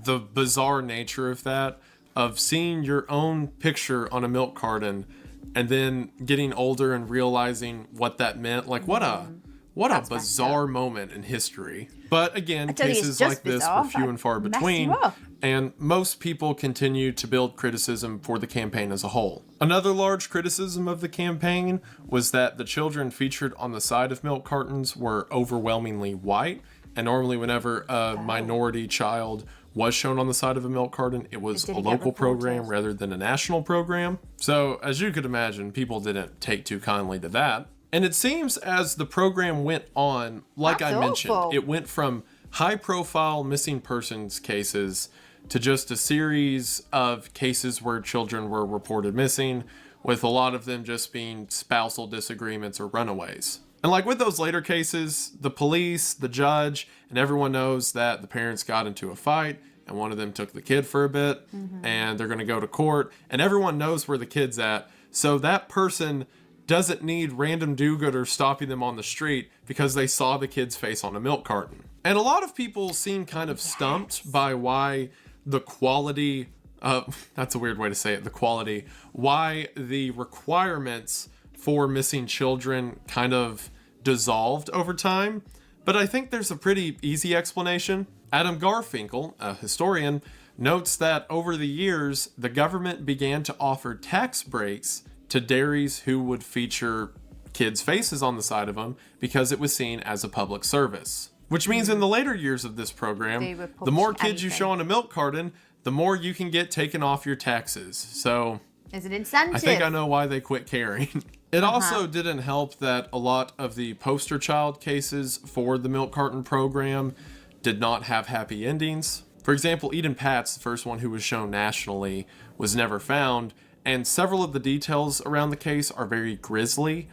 the bizarre nature of that? Of seeing your own picture on a milk carton and then getting older and realizing what that meant. Like, what a bizarre moment in history. But again, cases like this were few and far between, and most people continue to build criticism for the campaign as a whole. Another large criticism of the campaign was that the children featured on the side of milk cartons were overwhelmingly white, and normally whenever a minority child was shown on the side of a milk carton, it was a local program rather than a national program. So, as you could imagine, people didn't take too kindly to that. And it seems as the program went on, like I mentioned, it went from high-profile missing persons cases to just a series of cases where children were reported missing, with a lot of them just being spousal disagreements or runaways. And like with those later cases, the police, the judge, and everyone knows that the parents got into a fight and one of them took the kid for a bit and they're going to go to court and everyone knows where the kid's at. So that person doesn't need random do-gooders stopping them on the street because they saw the kid's face on a milk carton. And a lot of people seem kind of stumped by why the quality, that's a weird way to say it, why the requirements for missing children kind of dissolved over time. But I think there's a pretty easy explanation. Adam Garfinkel, a historian, notes that over the years, the government began to offer tax breaks to dairies who would feature kids' faces on the side of them because it was seen as a public service. Which means in the later years of this program, the more kids you show on a milk carton, the more you can get taken off your taxes. So there's an incentive. I think I know why they quit caring. It also didn't help that a lot of the poster child cases for the milk carton program did not have happy endings. For example, Eden Pat's, the first one who was shown nationally, was never found, and several of the details around the case are very grisly.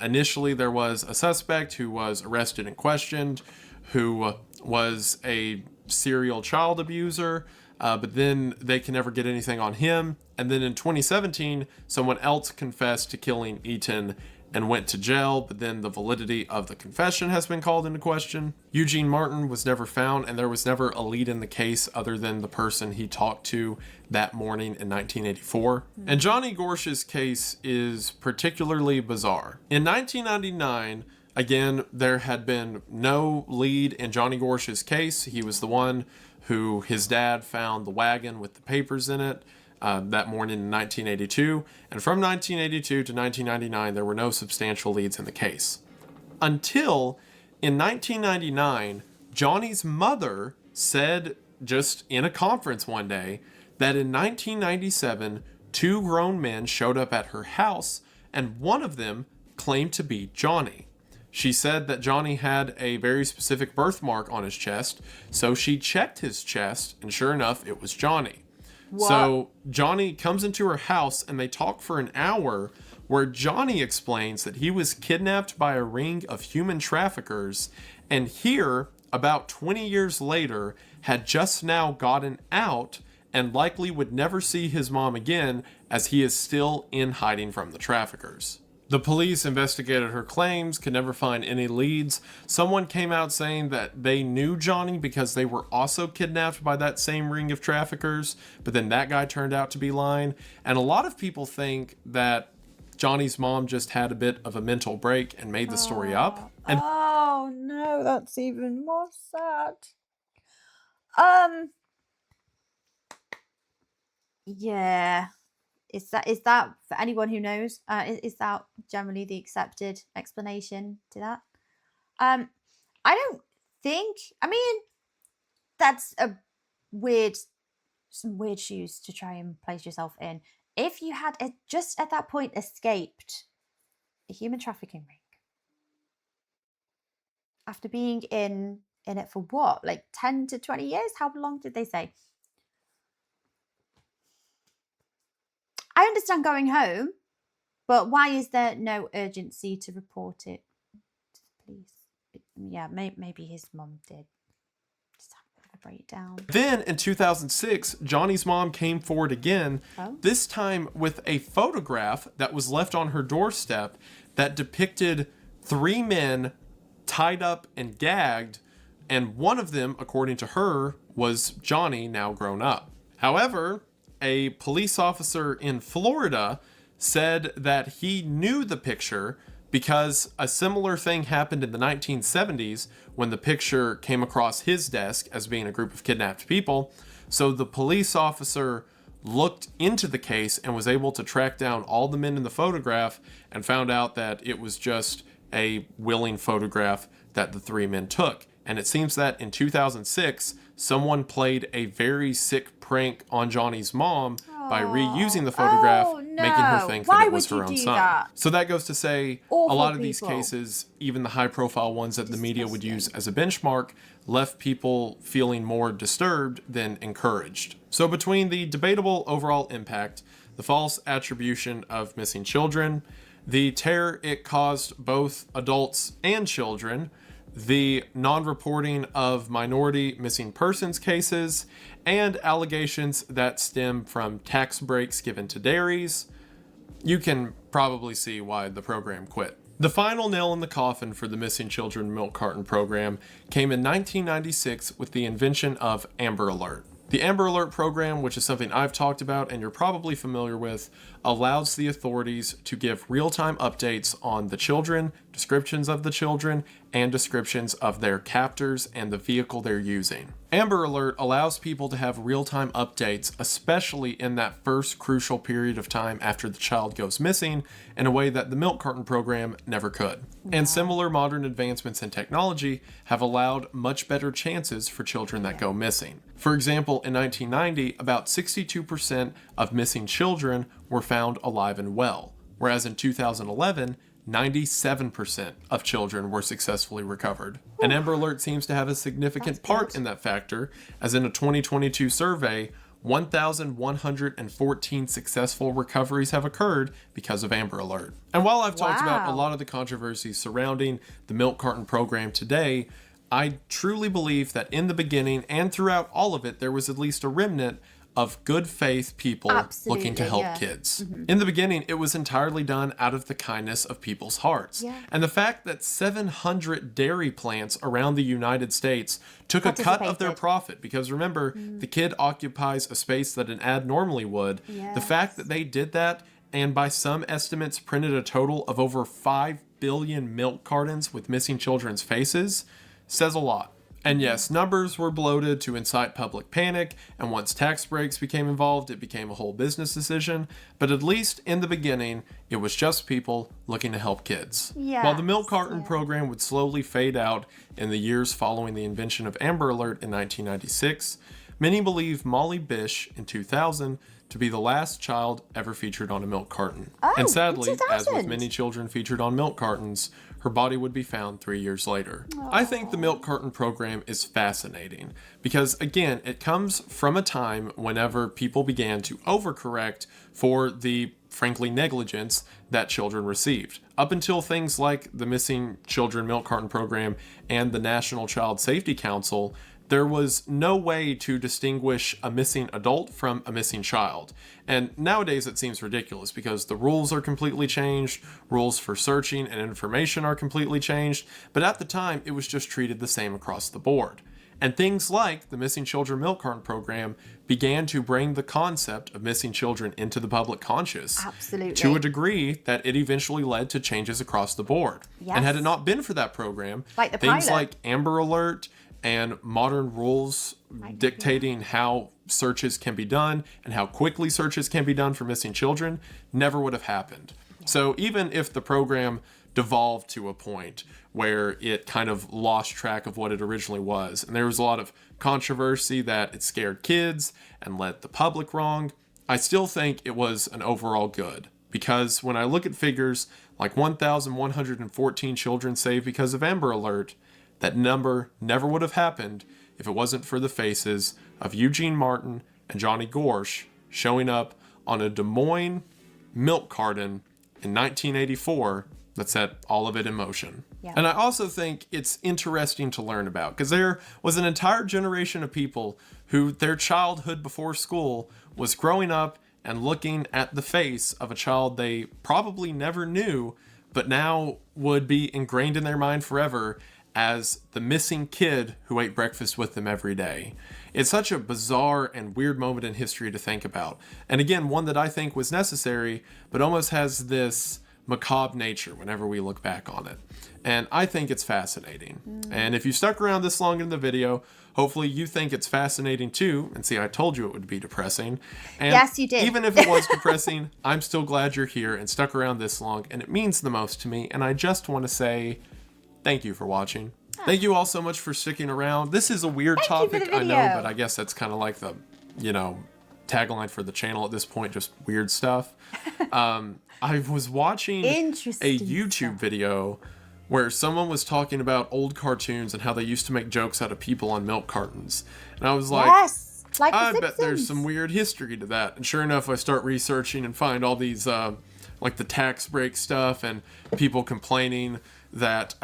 Initially, there was a suspect who was arrested and questioned, who was a serial child abuser, but then they can never get anything on him. And then in 2017, someone else confessed to killing Eaton and went to jail, but then the validity of the confession has been called into question. Eugene Martin was never found, and there was never a lead in the case other than the person he talked to that morning in 1984. And Johnny Gorsh's case is particularly bizarre. In 1999, again, there had been no lead in Johnny Gorsh's case. He was the one who his dad found the wagon with the papers in it that morning in 1982. And from 1982 to 1999, there were no substantial leads in the case. Until in 1999, Johnny's mother said just in a conference one day that in 1997, two grown men showed up at her house, and one of them claimed to be Johnny. She said that Johnny had a very specific birthmark on his chest, so she checked his chest, and sure enough, it was Johnny. What? So Johnny comes into her house, and they talk for an hour, where Johnny explains that he was kidnapped by a ring of human traffickers, and here, about 20 years later, had just now gotten out, and likely would never see his mom again, as he is still in hiding from the traffickers. The police investigated her claims, could never find any leads. Someone came out saying that they knew Johnny because they were also kidnapped by that same ring of traffickers, but then that guy turned out to be lying. And a lot of people think that Johnny's mom just had a bit of a mental break and made the story up. And oh no, that's even more sad. Yeah. Is that for anyone who knows? Is that generally the accepted explanation to that? I don't think. I mean, that's some weird shoes to try and place yourself in. If you had just at that point escaped a human trafficking ring after being in it for what, like 10 to 20 years? How long did they say? I understand going home, but why is there no urgency to report it to the police? Yeah, maybe his mom did just have a bit of a breakdown. Then in 2006, Johnny's mom came forward again, this time with a photograph that was left on her doorstep that depicted three men tied up and gagged, and one of them, according to her, was Johnny, now grown up. However, a police officer in Florida said that he knew the picture because a similar thing happened in the 1970s when the picture came across his desk as being a group of kidnapped people. So the police officer looked into the case and was able to track down all the men in the photograph and found out that it was just a willing photograph that the three men took. And it seems that in 2006, someone played a very sick prank on Johnny's mom by reusing the photograph, making her think that it was her own son. So that goes to say, a lot of these cases, even the high-profile ones that the media would use as a benchmark, left people feeling more disturbed than encouraged. So between the debatable overall impact, the false attribution of missing children, the terror it caused both adults and children, the non-reporting of minority missing persons cases, and allegations that stem from tax breaks given to dairies, you can probably see why the program quit. The final nail in the coffin for the Missing Children Milk Carton program came in 1996 with the invention of Amber Alert. The Amber Alert program, which is something I've talked about and you're probably familiar with, allows the authorities to give real-time updates on the children, descriptions of the children, and descriptions of their captors and the vehicle they're using. Amber Alert allows people to have real-time updates, especially in that first crucial period of time after the child goes missing, in a way that the milk carton program never could. And similar modern advancements in technology have allowed much better chances for children that go missing. For example, in 1990, about 62% of missing children were found alive and well, whereas in 2011, 97% of children were successfully recovered. And Amber Alert seems to have a significant part in that factor, as in a 2022 survey, 1,114 successful recoveries have occurred because of Amber Alert. And while I've talked about a lot of the controversies surrounding the milk carton program today, I truly believe that in the beginning and throughout all of it, there was at least a remnant of good faith people looking to help kids. In the beginning, it was entirely done out of the kindness of people's hearts. And the fact that 700 dairy plants around the United States took a cut of their profit, because remember, the kid occupies a space that an ad normally would. The fact that they did that, and by some estimates printed a total of over 5 billion milk cartons with missing children's faces, says a lot. And yes, numbers were bloated to incite public panic, and once tax breaks became involved, it became a whole business decision. But at least in the beginning, it was just people looking to help kids. While the milk carton program would slowly fade out in the years following the invention of Amber Alert in 1996, many believe Molly Bish in 2000 to be the last child ever featured on a milk carton. And sadly, as with many children featured on milk cartons, her body would be found 3 years later. I think the milk carton program is fascinating because, again, it comes from a time whenever people began to overcorrect for the, frankly, negligence that children received. Up until things like the Missing Children Milk Carton program and the National Child Safety Council, there was no way to distinguish a missing adult from a missing child. And nowadays it seems ridiculous because the rules are completely changed, rules for searching and information are completely changed, but at the time it was just treated the same across the board. And things like the Missing Children Milk Carton program began to bring the concept of missing children into the public conscious. To a degree that it eventually led to changes across the board. And had it not been for that program, things like Amber Alert and modern rules dictating how searches can be done and how quickly searches can be done for missing children never would have happened. So even if the program devolved to a point where it kind of lost track of what it originally was, and there was a lot of controversy that it scared kids and led the public wrong, I still think it was an overall good. Because when I look at figures like 1,114 children saved because of Amber Alert, that number never would have happened if it wasn't for the faces of Eugene Martin and Johnny Gorsh showing up on a Des Moines milk carton in 1984 that set all of it in motion. And I also think it's interesting to learn about because there was an entire generation of people who their childhood before school was growing up and looking at the face of a child they probably never knew, but now would be ingrained in their mind forever as the missing kid who ate breakfast with them every day. It's such a bizarre and weird moment in history to think about. And again, one that I think was necessary, but almost has this macabre nature whenever we look back on it. And I think it's fascinating. And if you stuck around this long in the video, hopefully you think it's fascinating too. And see, I told you it would be depressing. And yes, you did. Even if it was depressing, I'm still glad you're here and stuck around this long. And it means the most to me. And I just want to say thank you for watching. Thank you all so much for sticking around. This is a weird topic, I know, but I guess that's kind of like the, tagline for the channel at this point, just weird stuff. I was watching a YouTube video where someone was talking about old cartoons and how they used to make jokes out of people on milk cartons. And I was like, I bet there's some weird history to that. And sure enough, I start researching and find all these, like the tax break stuff and people complaining that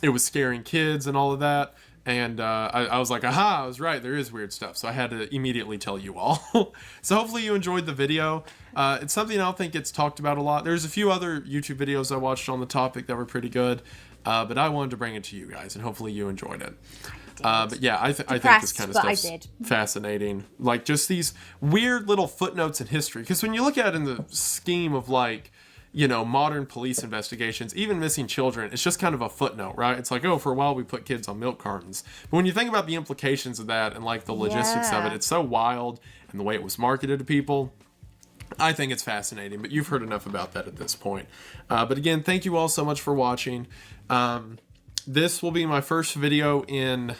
it was scaring kids and all of that. And I was like, aha, I was right. There is weird stuff. So I had to immediately tell you all. So hopefully you enjoyed the video. It's something I don't think gets talked about a lot. There's a few other YouTube videos I watched on the topic that were pretty good. But I wanted to bring it to you guys, and hopefully you enjoyed it. But yeah, I think this kind of stuff's fascinating. Like, just these weird little footnotes in history. Because when you look at it in the scheme of, like, you know, modern police investigations, even missing children, it's just kind of a footnote, right? It's like, oh, for a while we put kids on milk cartons. But when you think about the implications of that and, like, the logistics of it, it's so wild, and the way it was marketed to people, I think it's fascinating. But you've heard enough about that at this point. But again, thank you all so much for watching. This will be my first video in...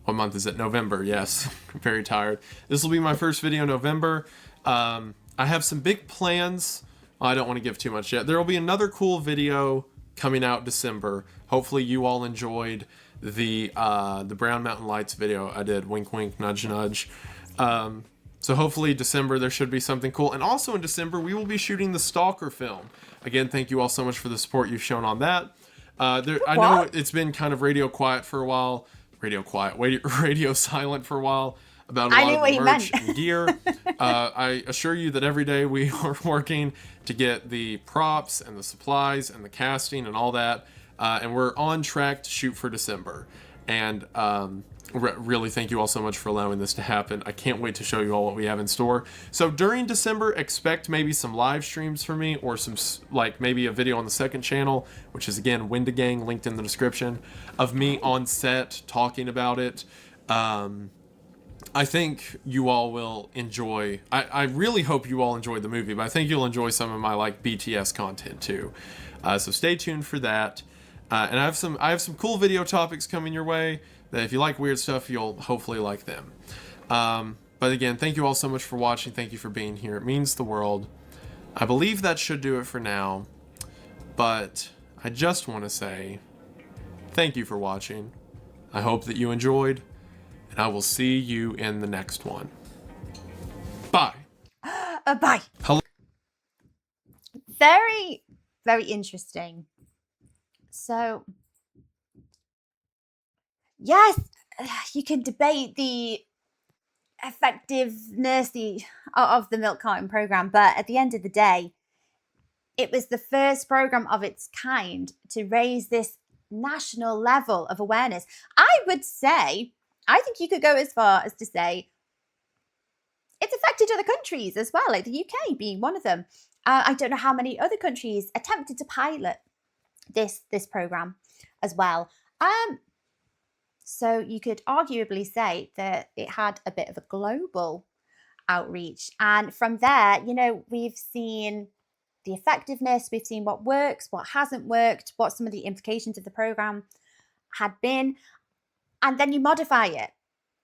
What month is it? November, yes. I'm very tired. This will be my first video in November. I have some big plans. I don't want to give too much yet. There will be another cool video coming out December. Hopefully you all enjoyed the Brown Mountain Lights video I did. Wink, wink, nudge, nudge. So hopefully December there should be something cool. And also in December we will be shooting the Stalker film. Again, thank you all so much for the support you've shown on that. I know it's been kind of radio quiet for a while. Radio silent for a while about a lot of the merch and gear. I assure you that every day we are working to get the props and the supplies and the casting and all that. And we're on track to shoot for December. And really thank you all so much for allowing this to happen. I can't wait to show you all what we have in store. So during December, expect maybe some live streams from me, or some, like, maybe a video on the second channel, which is again Wendigoon, linked in the description, of me on set talking about it. I think you all will enjoy. I really hope you all enjoyed the movie, but I think you'll enjoy some of my, like, BTS content too. So stay tuned for that. And I have some cool video topics coming your way that if you like weird stuff, you'll hopefully like them. But again, thank you all so much for watching. Thank you for being here. It means the world. I believe that should do it for now. But I just want to say thank you for watching. I hope that you enjoyed. And I will see you in the next one. Bye. Bye. Hello. Very, very interesting. So, yes, you can debate the effectiveness of the milk carton program, but at the end of the day, it was the first program of its kind to raise this national level of awareness. I would say, I think you could go as far as to say it's affected other countries as well, like the UK being one of them. I don't know how many other countries attempted to pilot this program as well. So you could arguably say that it had a bit of a global outreach. And from there, you know, we've seen the effectiveness, we've seen what works, what hasn't worked, what some of the implications of the program had been, and then you modify it.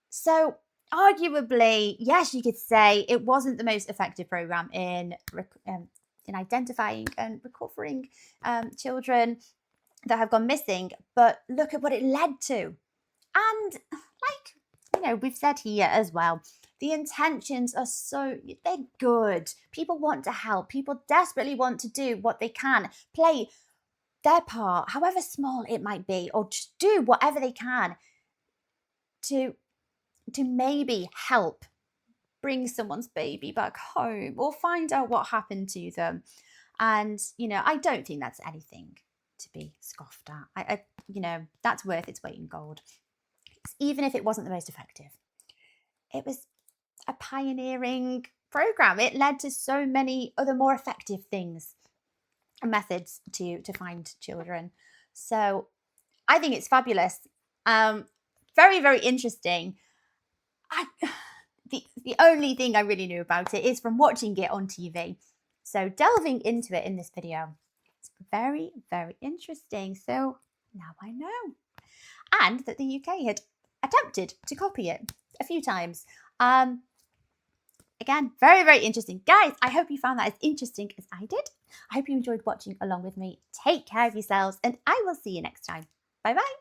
So arguably, yes, you could say it wasn't the most effective program in identifying and recovering children that have gone missing, but look at what it led to. And like, you know, we've said here as well, the intentions are they're good. People want to help. People desperately want to do what they can, play their part, however small it might be, or just do whatever they can to maybe help bring someone's baby back home or find out what happened to them. And, you know, I don't think that's anything to be scoffed at. You know, that's worth its weight in gold. Even if it wasn't the most effective, it was a pioneering program. It led to so many other more effective things and methods to find children. So I think it's fabulous. Very, very interesting. The only thing I really knew about it is from watching it on TV. So delving into it in this video, it's very, very interesting. So now I know. And that the UK had attempted to copy it a few times. Again, very, very interesting. Guys, I hope you found that as interesting as I did. I hope you enjoyed watching along with me. Take care of yourselves, and I will see you next time. Bye-bye.